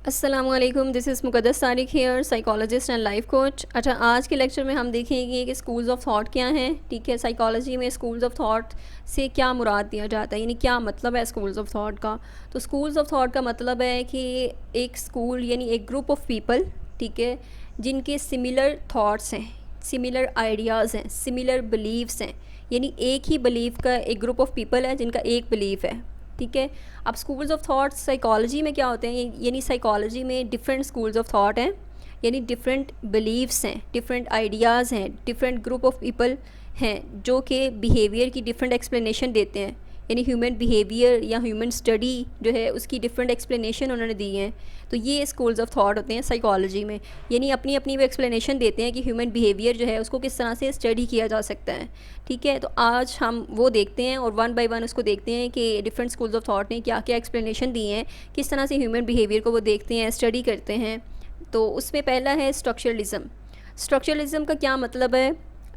अस्सलामुअलैकुम, this is Muqaddas Tariq here, psychologist and life coach. अच्छा, आज के लेक्चर में हम देखेंगे कि स्कूल्स ऑफ थॉट क्या हैं। ठीक है, साइकोलॉजी में स्कूल्स ऑफ थॉट से क्या मुराद दिया जाता है, यानी क्या मतलब है स्कूल्स ऑफ थॉट का। तो स्कूल्स ऑफ थॉट का मतलब है कि एक स्कूल यानी एक ग्रुप ऑफ पीपल, ठीक है, जिनके सिमिलर थॉट्स हैं, सिमिलर आइडियाज़ हैं, सिमिलर बिलीव्स हैं। यानी एक ही बिलीव का एक ग्रुप ऑफ पीपल है जिनका एक बिलीव है। ठीक है। अब स्कूल्स ऑफ थॉट साइकोलॉजी में क्या होते हैं, यानी साइकोलॉजी में डिफरेंट स्कूल्स ऑफ थॉट हैं, यानी डिफरेंट बिलीव्स हैं, डिफरेंट आइडियाज़ हैं, डिफरेंट ग्रुप ऑफ पीपल हैं जो कि बिहेवियर की डिफरेंट एक्सप्लेनेशन देते हैं। यानी ह्यूमन बिहेवियर या ह्यूमन स्टडी जो है उसकी डिफरेंट एक्सप्लेनेशन उन्होंने दी हैं। तो ये स्कूल्स ऑफ थॉट होते हैं साइकोलॉजी में, यानी अपनी अपनी वो एक्सप्लेनेशन देते हैं कि ह्यूमन बिहेवियर जो है उसको किस तरह से स्टडी किया जा सकता है। ठीक है, तो आज हम वो देखते हैं और वन बाय वन उसको देखते हैं कि डिफरेंट स्कूल्स ऑफ थॉट ने क्या क्या एक्सप्लेनेशन दी हैं, किस तरह से ह्यूमन बिहेवियर को वो देखते हैं, स्टडी करते हैं। तो उसमें पहला है स्ट्रक्चरलिज्म। स्ट्रक्चरलिज्म का क्या मतलब है,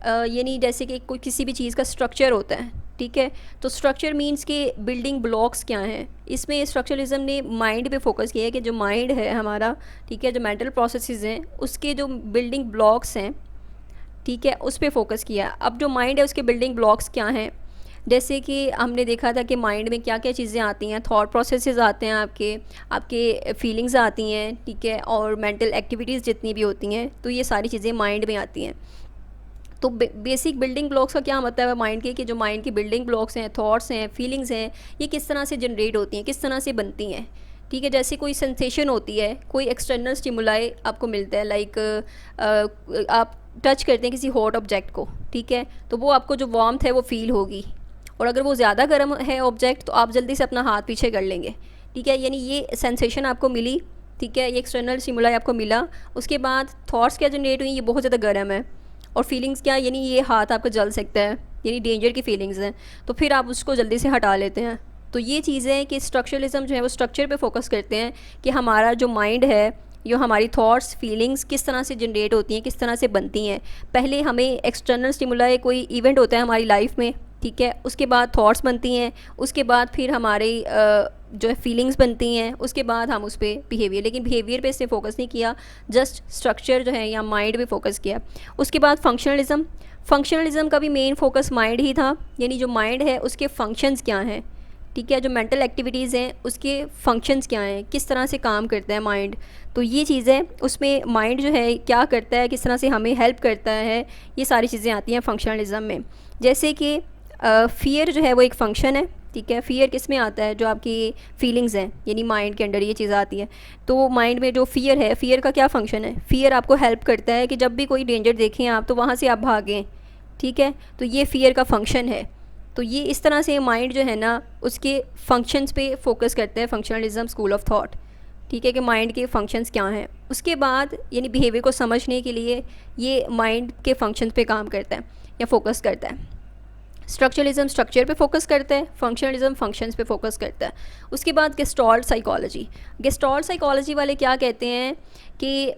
यानी जैसे कि कोई किसी भी चीज़ का स्ट्रक्चर होता है। ठीक है, तो स्ट्रक्चर मींस के बिल्डिंग ब्लॉक्स क्या हैं। इसमें स्ट्रक्चरलिज्म ने माइंड पे फोकस किया है कि जो माइंड है हमारा, ठीक है, जो मेंटल प्रोसेसेस हैं उसके जो बिल्डिंग ब्लॉक्स हैं, ठीक है, उस पर फोकस किया। अब जो माइंड है उसके बिल्डिंग ब्लॉक्स क्या हैं, जैसे कि हमने देखा था कि माइंड में क्या क्या चीज़ें आती हैं, थॉट प्रोसेसेस आते हैं, आपके आपके फीलिंग्स आती हैं, ठीक है, और मेंटल एक्टिविटीज़ जितनी भी होती हैं, तो ये सारी चीज़ें माइंड में आती हैं। तो बेसिक बिल्डिंग ब्लॉक्स का क्या मतलब है माइंड के, कि जो माइंड की बिल्डिंग ब्लॉक्स हैं, थॉट्स हैं, फीलिंग्स हैं, ये किस तरह से जनरेट होती हैं, किस तरह से बनती हैं। ठीक है, जैसे कोई सेंसेशन होती है, कोई एक्सटर्नल स्टिमुलाई आपको मिलता है, लाइक आप टच करते हैं किसी हॉट ऑब्जेक्ट को, ठीक है, तो वो आपको जो वार्मथ है वो फील होगी, और अगर वो ज़्यादा गर्म है ऑब्जेक्ट तो आप जल्दी से अपना हाथ पीछे कर लेंगे। ठीक है, यानी ये सेंसेशन आपको मिली, ठीक है, ये एक्सटर्नल स्टिमुलाई आपको मिला। उसके बाद थॉट्स क्या जनरेट हुई, ये बहुत ज़्यादा गर्म है, और फीलिंग्स क्या, यानी ये हाथ आपका जल सकता है, यानी डेंजर की फीलिंग्स हैं, तो फिर आप उसको जल्दी से हटा लेते हैं। तो ये चीज़ें हैं कि स्ट्रक्चरलिज्म जो है वो स्ट्रक्चर पे फोकस करते हैं कि हमारा जो माइंड है, जो हमारी थॉट्स फीलिंग्स किस तरह से जनरेट होती हैं, किस तरह से बनती हैं। पहले हमें एक्सटर्नल स्टिमुलाई, कोई इवेंट होता है हमारी लाइफ में, ठीक है, उसके बाद थॉट्स बनती हैं, उसके बाद फिर हमारी जो है फीलिंग्स बनती हैं, उसके बाद हम उस पर बिहेवियर, लेकिन बिहेवियर पे इसने फोकस नहीं किया, जस्ट स्ट्रक्चर जो है या माइंड पे फोकस किया। उसके बाद फंक्शनलिज्म। फंक्शनलिज्म का भी मेन फोकस माइंड ही था, यानी जो माइंड है उसके फंक्शंस क्या हैं, ठीक है, जो मेंटल एक्टिविटीज़ हैं उसके फंक्शंस क्या हैं, किस तरह से काम करता है माइंड। तो ये चीज़ें उसमें माइंड जो है क्या करता है, किस तरह से हमें हेल्प करता है, ये सारी चीज़ें आती हैं फंक्शनलिज्म में। जैसे कि फ़ियर जो है वो एक फ़ंक्शन है, ठीक है, फ़ियर किस में आता है, जो आपकी फीलिंग्स हैं, यानी माइंड के अंडर ये चीज़ आती है। तो माइंड में जो फ़ियर है, फ़ियर का क्या फ़ंक्शन है, फ़ियर आपको हेल्प करता है कि जब भी कोई डेंजर देखें आप तो वहाँ से आप भागें। ठीक है, तो ये फ़ियर का फ़ंक्शन है। तो ये इस तरह से माइंड जो है ना उसके फंक्शंस पे फोकस करता है फंक्शनलिज्म स्कूल ऑफ थॉट। ठीक है, कि माइंड के फंक्शंस क्या हैं। उसके बाद यानी बिहेवियर को समझने के लिए ये माइंड के फंक्शंस पे काम करता है या फोकस करता है। स्ट्रक्चरलिज्म स्ट्रक्चर पे फोकस करता है, फंक्शनलिज्म फंक्शंस पे फोकस करता है। उसके बाद गेस्टॉल्ट साइकोलॉजी। गेस्टॉल्ट साइकोलॉजी वाले क्या कहते हैं कि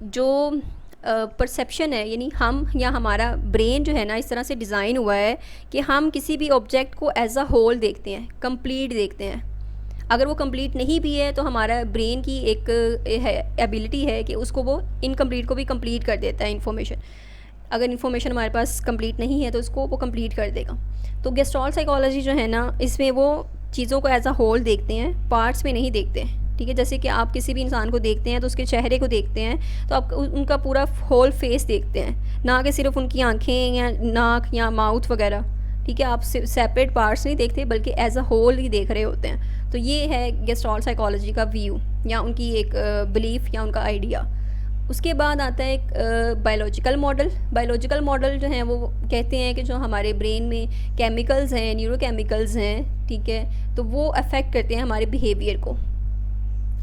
जो परसेप्शन है, यानी हम या हमारा ब्रेन जो है ना इस तरह से डिज़ाइन हुआ है कि हम किसी भी ऑब्जेक्ट को एज अ होल देखते हैं, कंप्लीट देखते हैं। अगर वो कंप्लीट नहीं भी है तो हमारा ब्रेन की एक एबिलिटी है कि उसको वो इनकम्प्लीट को भी कंप्लीट कर देता है इन्फॉर्मेशन। अगर इन्फॉर्मेशन हमारे पास कंप्लीट नहीं है तो उसको वो कंप्लीट कर देगा। तो गेस्टॉल्ट साइकोलॉजी जो है ना इसमें वो चीज़ों को एज अ होल देखते हैं, पार्ट्स में नहीं देखते हैं। ठीक है, जैसे कि आप किसी भी इंसान को देखते हैं तो उसके चेहरे को देखते हैं तो आप उनका पूरा होल फेस देखते हैं, ना कि सिर्फ उनकी आंखें या नाक या माउथ वगैरह। ठीक है, आप सेपरेट पार्ट्स नहीं देखते बल्कि एज अ होल ही देख रहे होते हैं। तो ये है गेस्टॉल्ट साइकोलॉजी का व्यू या उनकी एक बिलीफ या उनका आइडिया। उसके बाद आता है एक बायोलॉजिकल मॉडल। बायोलॉजिकल मॉडल जो हैं वो कहते हैं कि जो हमारे ब्रेन में केमिकल्स हैं, न्यूरोकेमिकल्स हैं, ठीक है, तो वो अफेक्ट करते हैं हमारे बिहेवियर को।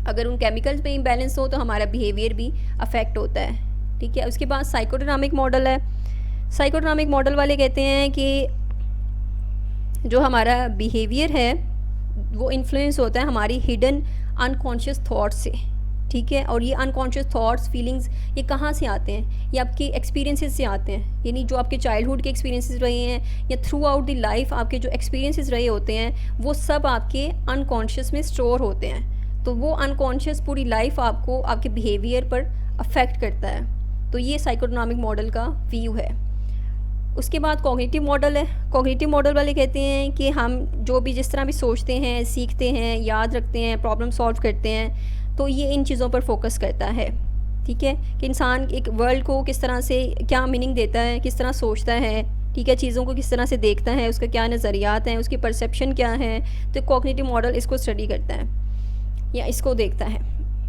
अगर उन केमिकल्स में इम्बैलेंस हो तो हमारा बिहेवियर भी अफेक्ट होता है। ठीक है, उसके बाद साइकोडायनामिक मॉडल है। साइकोडायनामिक मॉडल वाले कहते हैं कि जो हमारा बिहेवियर है वो इन्फ्लुएंस होता है हमारी हिडन अनकॉन्शियस थॉट्स से। ठीक है, और ये अनकॉन्शियस थॉट्स फीलिंग्स ये कहाँ से आते हैं, ये आपके एक्सपीरियंसेस से आते हैं, यानी जो आपके चाइल्डहुड के एक्सपीरियंसेस रहे हैं या थ्रू आउट द लाइफ आपके जो एक्सपीरियंसेस रहे होते हैं वो सब आपके अनकॉन्शियस में स्टोर होते हैं। तो वो अनकॉन्शियस पूरी लाइफ आपको आपके बिहेवियर पर अफेक्ट करता है। तो ये साइकोटोनॉमिक मॉडल का व्यू है। उसके बाद कॉग्निटिव मॉडल है। कॉग्निटिव मॉडल वाले कहते हैं कि हम जो भी जिस तरह भी सोचते हैं, सीखते हैं, याद रखते हैं, प्रॉब्लम सॉल्व करते हैं, तो ये इन चीज़ों पर फोकस करता है। ठीक है, कि इंसान एक वर्ल्ड को किस तरह से क्या मीनिंग देता है, किस तरह सोचता है, ठीक है, चीज़ों को किस तरह से देखता है, उसका क्या नज़रियात हैं, उसकी परसेप्शन क्या है। तो कॉग्निटिव मॉडल इसको स्टडी करता है या इसको देखता है।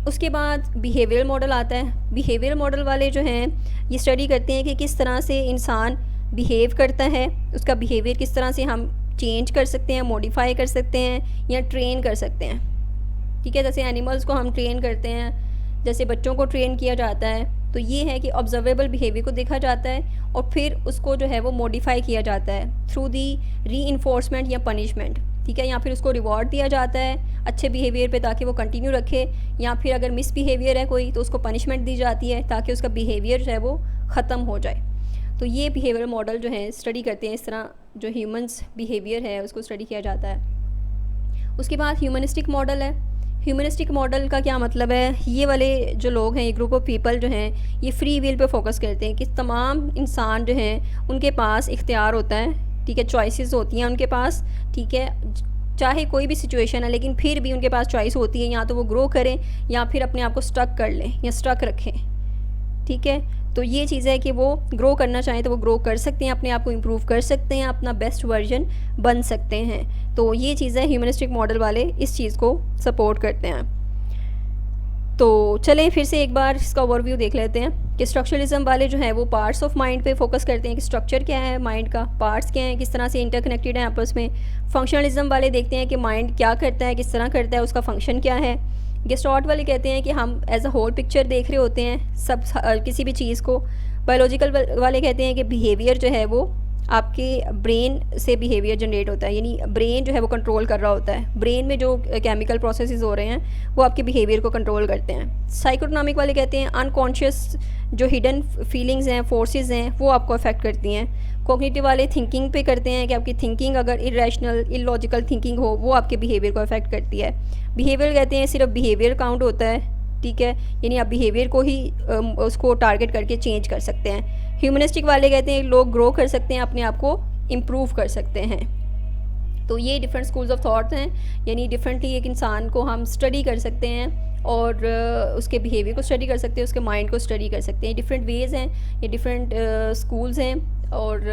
उसके बाद बिहेवियरल मॉडल आता है। बिहेवियरल मॉडल वाले जो हैं ये स्टडी करते हैं कि किस तरह से इंसान बिहेव करता है, उसका बिहेवियर किस तरह से हम चेंज कर सकते हैं, मॉडिफाई कर सकते हैं या ट्रेन कर सकते हैं। ठीक है, जैसे एनिमल्स को हम ट्रेन करते हैं, जैसे बच्चों को ट्रेन किया जाता है, तो ये है कि ऑब्जर्वेबल बिहेवियर को देखा जाता है और फिर उसको जो है वो मॉडिफाई किया जाता है थ्रू दी री-इन्फोर्समेंट या पनिशमेंट। ठीक है, या फिर उसको रिवॉर्ड दिया जाता है अच्छे बिहेवियर पे ताकि वो कंटिन्यू रखे, या फिर अगर मिस बिहेवियर है कोई तो उसको पनिशमेंट दी जाती है ताकि उसका बिहेवियर जो है वो ख़त्म हो जाए। तो ये बिहेवियर मॉडल जो है स्टडी करते हैं, इस तरह जो ह्यूमंस बिहेवियर है उसको स्टडी किया जाता है। उसके बाद ह्यूमनिस्टिक मॉडल है। ह्यूमनिस्टिक मॉडल का क्या मतलब है, ये वाले जो लोग हैं, ये ग्रुप ऑफ पीपल जो हैं, ये फ्री विल पे फोकस करते हैं कि तमाम इंसान जो हैं उनके पास इख्तियार होता है। ठीक है, चॉइसेस होती हैं उनके पास। ठीक है, चाहे कोई भी सिचुएशन है लेकिन फिर भी उनके पास चॉइस होती है, या तो वो ग्रो करें या फिर अपने आप को स्टक कर लें या स्टक रखें। ठीक है, तो ये चीज़ है कि वो ग्रो करना चाहें तो वो ग्रो कर सकते हैं, अपने आप को इम्प्रूव कर सकते हैं, अपना बेस्ट वर्जन बन सकते हैं। तो ये चीज़ है, ह्यूमनिस्टिक मॉडल वाले इस चीज़ को सपोर्ट करते हैं। तो चलें फिर से एक बार इसका ओवरव्यू देख लेते हैं कि स्ट्रक्चरलिज्म वाले जो हैं वो पार्ट्स ऑफ माइंड पे फोकस करते हैं कि स्ट्रक्चर क्या है माइंड का, पार्ट्स क्या हैं, किस तरह से इंटरकनेक्टेड हैं आपस में। फंक्शनलिज्म वाले देखते हैं कि माइंड क्या करता है, किस तरह करता है, उसका फंक्शन क्या है। गेस्टॉट वाले कहते हैं कि हम एज अ होल पिक्चर देख रहे होते हैं सब किसी भी चीज़ को। बायोलॉजिकल वाले कहते हैं कि बिहेवियर जो है वो आपके ब्रेन से बिहेवियर जनरेट होता है, यानी ब्रेन जो है वो कंट्रोल कर रहा होता है। ब्रेन में जो केमिकल प्रोसेसेस हो रहे हैं वो आपके बिहेवियर को कंट्रोल करते हैं। साइकोटोनॉमिक वाले कहते हैं अनकॉन्शियस जो हिडन फीलिंग्स हैं, फोर्सेस हैं, वो आपको अफेक्ट करती हैं। कॉग्निटिव वाले थिंकिंग पे करते हैं कि आपकी थिंकिंग अगर इरेशनल इलॉजिकल थिंकिंग हो वो आपके बिहेवियर को अफेक्ट करती है। बिहेवियर कहते हैं सिर्फ बिहेवियर काउंट होता है। ठीक है, यानी आप बिहेवियर को ही उसको टारगेट करके चेंज कर सकते हैं। ह्यूमनिस्टिक वाले कहते हैं लोग ग्रो कर सकते हैं, अपने आप को इम्प्रूव कर सकते हैं। तो ये डिफरेंट स्कूल्स ऑफ थॉट हैं, यानी डिफरेंटली एक इंसान को हम स्टडी कर सकते हैं और उसके बिहेवियर को स्टडी कर सकते हैं, उसके माइंड को स्टडी कर सकते हैं। डिफरेंट वेज़ हैं, ये डिफरेंट स्कूल्स हैं और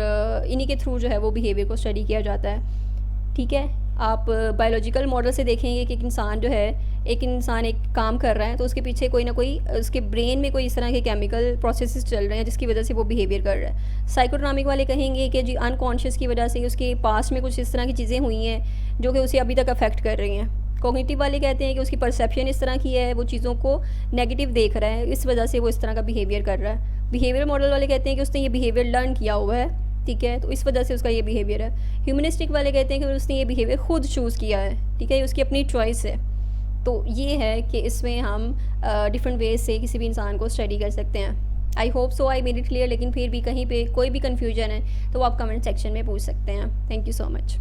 इन्हीं के थ्रू जो है वो बिहेवियर को स्टडी किया जाता है। ठीक है, आप बायोलॉजिकल मॉडल से देखेंगे कि एक इंसान जो है, एक इंसान एक काम कर रहा है तो उसके पीछे कोई ना कोई उसके ब्रेन में कोई इस तरह के केमिकल प्रोसेसेस चल रहे हैं जिसकी वजह से वो बिहेवियर कर रहा है। साइकोटोनॉमिक वाले कहेंगे कि जी अनकॉन्शियस की वजह से उसके पास्ट में कुछ इस तरह की चीज़ें हुई हैं जो कि उसे अभी तक अफेक्ट कर रही हैं। कॉग्निटिव वाले कहते हैं कि उसकी परसेप्शन इस तरह की है, वो चीज़ों को नेगेटिव देख रहा है, इस वजह से वो इस तरह का बिहेवियर कर रहा है। बिहेवियर मॉडल वाले कहते हैं कि उसने ये बिहेवियर लर्न किया हुआ है, ठीक है, तो इस वजह से उसका ये बिहेवियर है। ह्यूमनिस्टिक वाले कहते हैं कि उसने ये बिहेवियर खुद चूज़ किया है, ठीक है, उसकी अपनी चॉइस है। तो ये है कि इसमें हम डिफरेंट वेज से किसी भी इंसान को स्टडी कर सकते हैं। I hope so I made it clear, लेकिन फिर भी कहीं पे कोई भी कन्फ्यूजन है तो आप कमेंट सेक्शन में पूछ सकते हैं। Thank you so much.